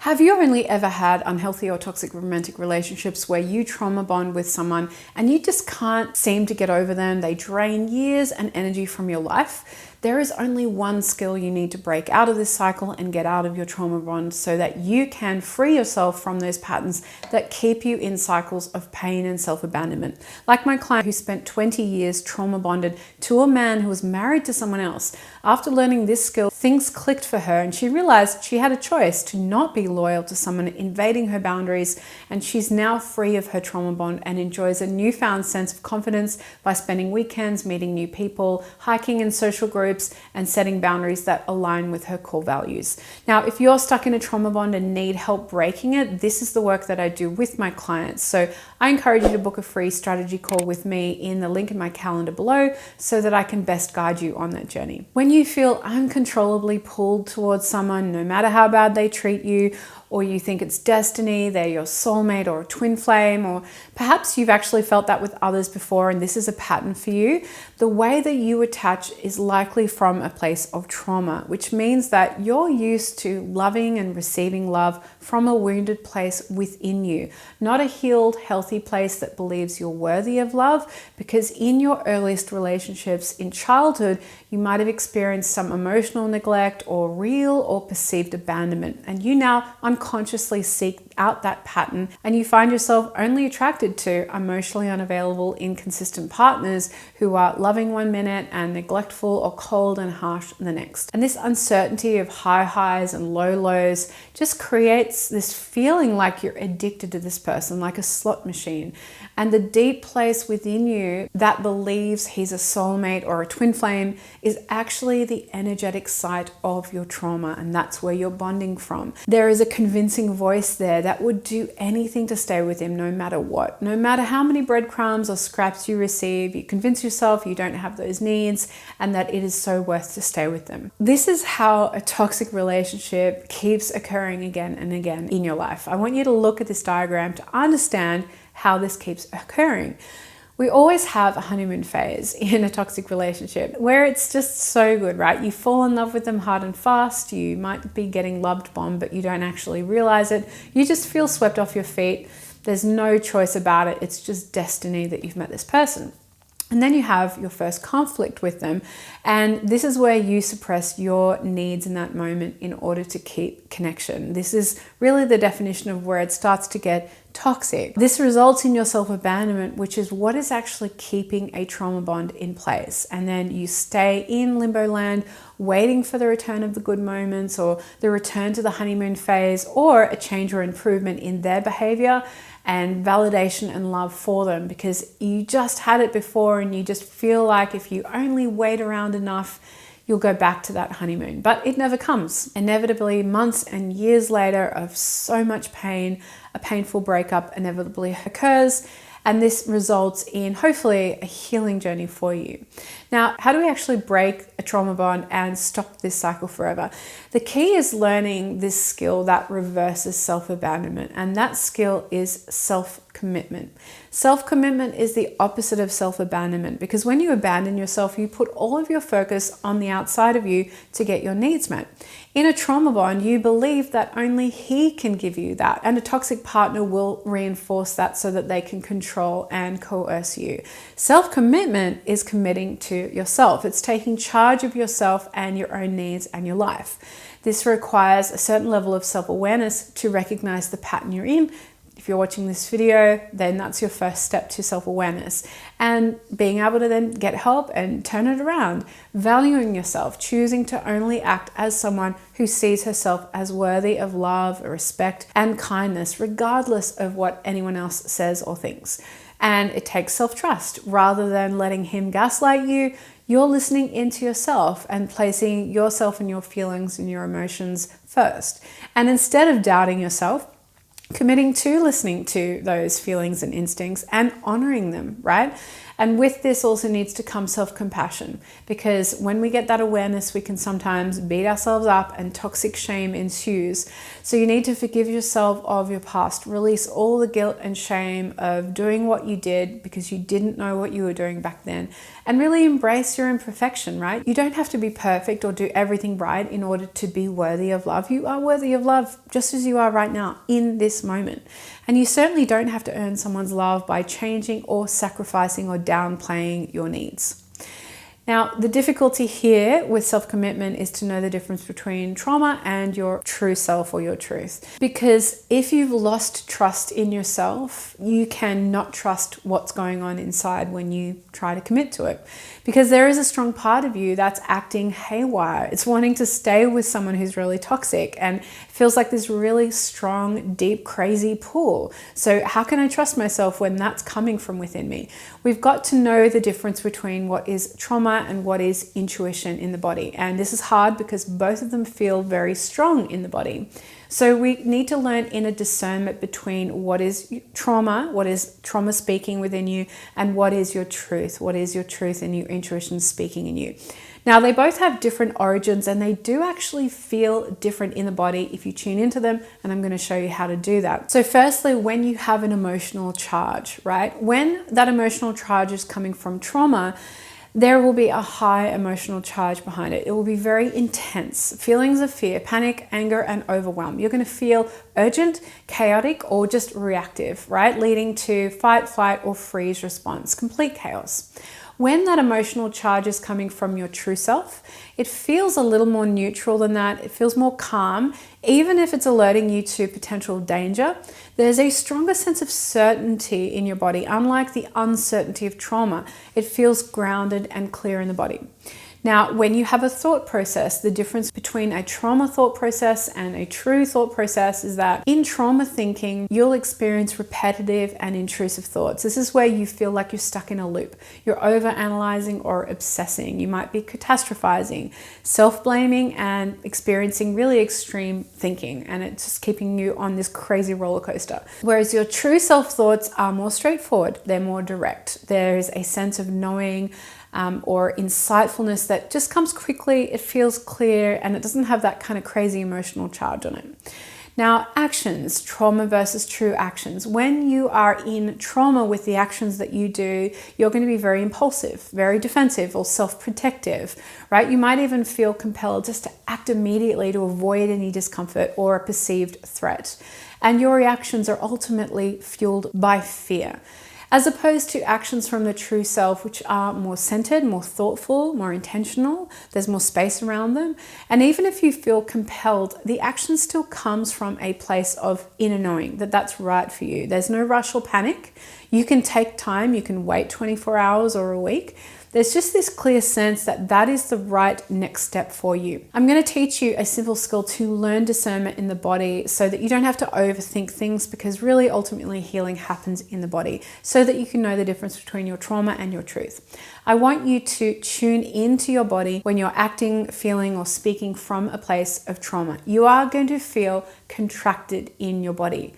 Have you only ever had unhealthy or toxic romantic relationships where you trauma bond with someone and you just can't seem to get over them? They drain years and energy from your life. There is only one skill you need to break out of this cycle and get out of your trauma bond so that you can free yourself from those patterns that keep you in cycles of pain and self-abandonment. Like my client who spent 20 years trauma bonded to a man who was married to someone else. After learning this skill, things clicked for her and she realized she had a choice to not be loyal to someone invading her boundaries, and she's now free of her trauma bond and enjoys a newfound sense of confidence by spending weekends, meeting new people, hiking in social groups, and setting boundaries that align with her core values. Now, if you're stuck in a trauma bond and need help breaking it, this is the work that I do with my clients. So I encourage you to book a free strategy call with me in the link in my calendar below so that I can best guide you on that journey. When you feel uncontrollably pulled towards someone, no matter how bad they treat you, or you think it's destiny, they're your soulmate or a twin flame, or perhaps you've actually felt that with others before and this is a pattern for you, the way that you attach is likely from a place of trauma, which means that you're used to loving and receiving love from a wounded place within you, not a healed, healthy place that believes you're worthy of love, because in your earliest relationships in childhood, you might have experienced some emotional neglect or real or perceived abandonment, and you now unconsciously seek out that pattern and you find yourself only attracted to emotionally unavailable, inconsistent partners who are loving one minute and neglectful or cold and harsh the next. And this uncertainty of high highs and low lows just creates this feeling like you're addicted to this person, like a slot machine. And the deep place within you that believes he's a soulmate or a twin flame is actually the energetic site of your trauma, and that's where you're bonding from. There is a convincing voice there that would do anything to stay with him no matter what. No matter how many breadcrumbs or scraps you receive, you convince yourself you don't have those needs and that it is so worth to stay with them. This is how a toxic relationship keeps occurring again and again in your life. I want you to look at this diagram to understand how this keeps occurring. We always have a honeymoon phase in a toxic relationship where it's just so good, right? You fall in love with them hard and fast. You might be getting loved bombed, but you don't actually realize it. You just feel swept off your feet. There's no choice about it. It's just destiny that you've met this person. And then you have your first conflict with them. And this is where you suppress your needs in that moment in order to keep connection. This is really the definition of where it starts to get toxic. This results in your self-abandonment, which is what is actually keeping a trauma bond in place. And then you stay in limbo land, waiting for the return of the good moments or the return to the honeymoon phase or a change or improvement in their behavior and validation and love for them, because you just had it before and you just feel like if you only wait around enough, you'll go back to that honeymoon. But it never comes. Inevitably, months and years later of so much pain, a painful breakup inevitably occurs, and this results in hopefully a healing journey for you. Now, how do we actually break a trauma bond and stop this cycle forever? The key is learning this skill that reverses self-abandonment, and that skill is self-commitment. Self-commitment is the opposite of self-abandonment, because when you abandon yourself, you put all of your focus on the outside of you to get your needs met. In a trauma bond, you believe that only he can give you that, and a toxic partner will reinforce that so that they can control and coerce you. Self-commitment is committing to yourself. It's taking charge of yourself and your own needs and your life. This requires a certain level of self-awareness to recognize the pattern you're in. If you're watching this video, then that's your first step to self-awareness, and being able to then get help and turn it around, valuing yourself, choosing to only act as someone who sees herself as worthy of love, respect, and kindness, regardless of what anyone else says or thinks. And it takes self-trust. Rather than letting him gaslight you, you're listening into yourself and placing yourself and your feelings and your emotions first. And instead of doubting yourself, committing to listening to those feelings and instincts and honoring them, right? And with this also needs to come self-compassion, because when we get that awareness, we can sometimes beat ourselves up and toxic shame ensues. So you need to forgive yourself of your past, release all the guilt and shame of doing what you did because you didn't know what you were doing back then, and really embrace your imperfection, right? You don't have to be perfect or do everything right in order to be worthy of love. You are worthy of love just as you are right now in this moment. And you certainly don't have to earn someone's love by changing or sacrificing or downplaying your needs. Now, the difficulty here with self-commitment is to know the difference between trauma and your true self or your truth. Because if you've lost trust in yourself, you cannot trust what's going on inside when you try to commit to it. Because there is a strong part of you that's acting haywire. It's wanting to stay with someone who's really toxic and feels like this really strong, deep, crazy pull. So how can I trust myself when that's coming from within me? We've got to know the difference between what is trauma and what is intuition in the body. And this is hard because both of them feel very strong in the body. So we need to learn inner discernment between what is trauma speaking within you, and what is your truth and your intuition speaking in you. Now, they both have different origins, and they do actually feel different in the body if you tune into them, and I'm going to show you how to do that. So firstly, when you have an emotional charge, right? When that emotional charge is coming from trauma, there will be a high emotional charge behind it. It will be very intense. Feelings of fear, panic, anger, and overwhelm. You're going to feel urgent, chaotic, or just reactive, right? Leading to fight, flight, or freeze response. Complete chaos. When that emotional charge is coming from your true self, it feels a little more neutral than that. It feels more calm. Even if it's alerting you to potential danger, there's a stronger sense of certainty in your body. Unlike the uncertainty of trauma, it feels grounded and clear in the body. Now, when you have a thought process, the difference between a trauma thought process and a true thought process is that in trauma thinking, you'll experience repetitive and intrusive thoughts. This is where you feel like you're stuck in a loop. You're overanalyzing or obsessing. You might be catastrophizing, self-blaming, and experiencing really extreme thinking. And it's just keeping you on this crazy roller coaster. Whereas your true self thoughts are more straightforward. They're more direct. There's a sense of knowing or insightfulness that just comes quickly, it feels clear, and it doesn't have that kind of crazy emotional charge on it. Now, actions, trauma versus true actions. When you are in trauma with the actions that you do, you're going to be very impulsive, very defensive, or self-protective, right? You might even feel compelled just to act immediately to avoid any discomfort or a perceived threat. And your reactions are ultimately fueled by fear, as opposed to actions from the true self, which are more centered, more thoughtful, more intentional. There's more space around them. And even if you feel compelled, the action still comes from a place of inner knowing that that's right for you. There's no rush or panic. You can take time. You can wait 24 hours or a week. There's just this clear sense that that is the right next step for you. I'm going to teach you a simple skill to learn discernment in the body so that you don't have to overthink things, because really ultimately healing happens in the body, so that you can know the difference between your trauma and your truth. I want you to tune into your body when you're acting, feeling, or speaking from a place of trauma. You are going to feel contracted in your body.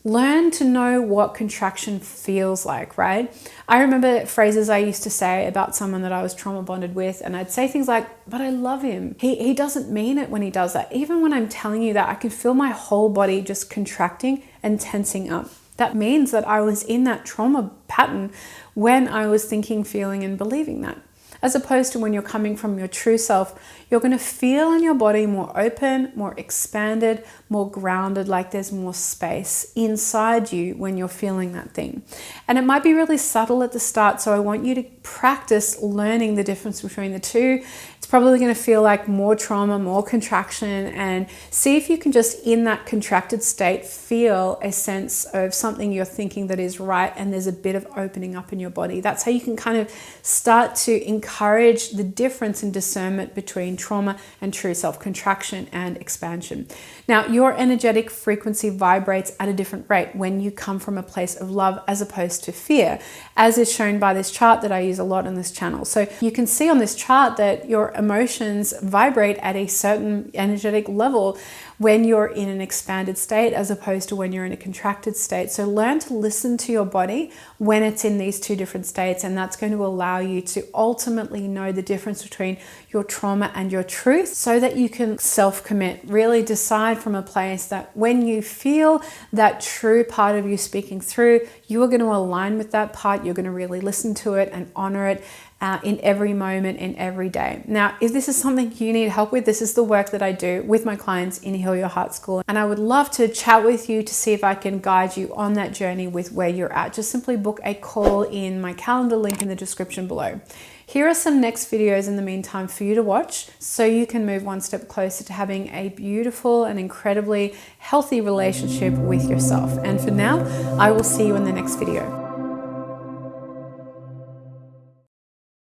Learn to know what contraction feels like, right? I remember phrases I used to say about someone that I was trauma bonded with, and I'd say things like, but I love him. He doesn't mean it when he does that. Even when I'm telling you that, I can feel my whole body just contracting and tensing up. That means that I was in that trauma pattern when I was thinking, feeling, and believing that. As opposed to when you're coming from your true self, you're going to feel in your body more open, more expanded, more grounded, like there's more space inside you when you're feeling that thing. And it might be really subtle at the start, so I want you to practice learning the difference between the two. It's probably going to feel like more trauma, more contraction, and see if you can just in that contracted state feel a sense of something you're thinking that is right, and there's a bit of opening up in your body. That's how you can kind of start to encourage the difference in discernment between trauma and true self, contraction and expansion. Now, your energetic frequency vibrates at a different rate when you come from a place of love as opposed to fear, as is shown by this chart that I use a lot on this channel. So you can see on this chart that your emotions vibrate at a certain energetic level when you're in an expanded state as opposed to when you're in a contracted state. So learn to listen to your body when it's in these two different states, and that's going to allow you to ultimately know the difference between your trauma and your truth, so that you can self-commit, really decide from a place that when you feel that true part of you speaking through, you are going to align with that part. You're going to really listen to it and honor it in every moment, in every day. Now, if this is something you need help with, this is the work that I do with my clients in Heal Your Heart School. And I would love to chat with you to see if I can guide you on that journey with where you're at. Just simply book a call in my calendar link in the description below. Here are some next videos in the meantime for you to watch so you can move one step closer to having a beautiful and incredibly healthy relationship with yourself. And for now, I will see you in the next video.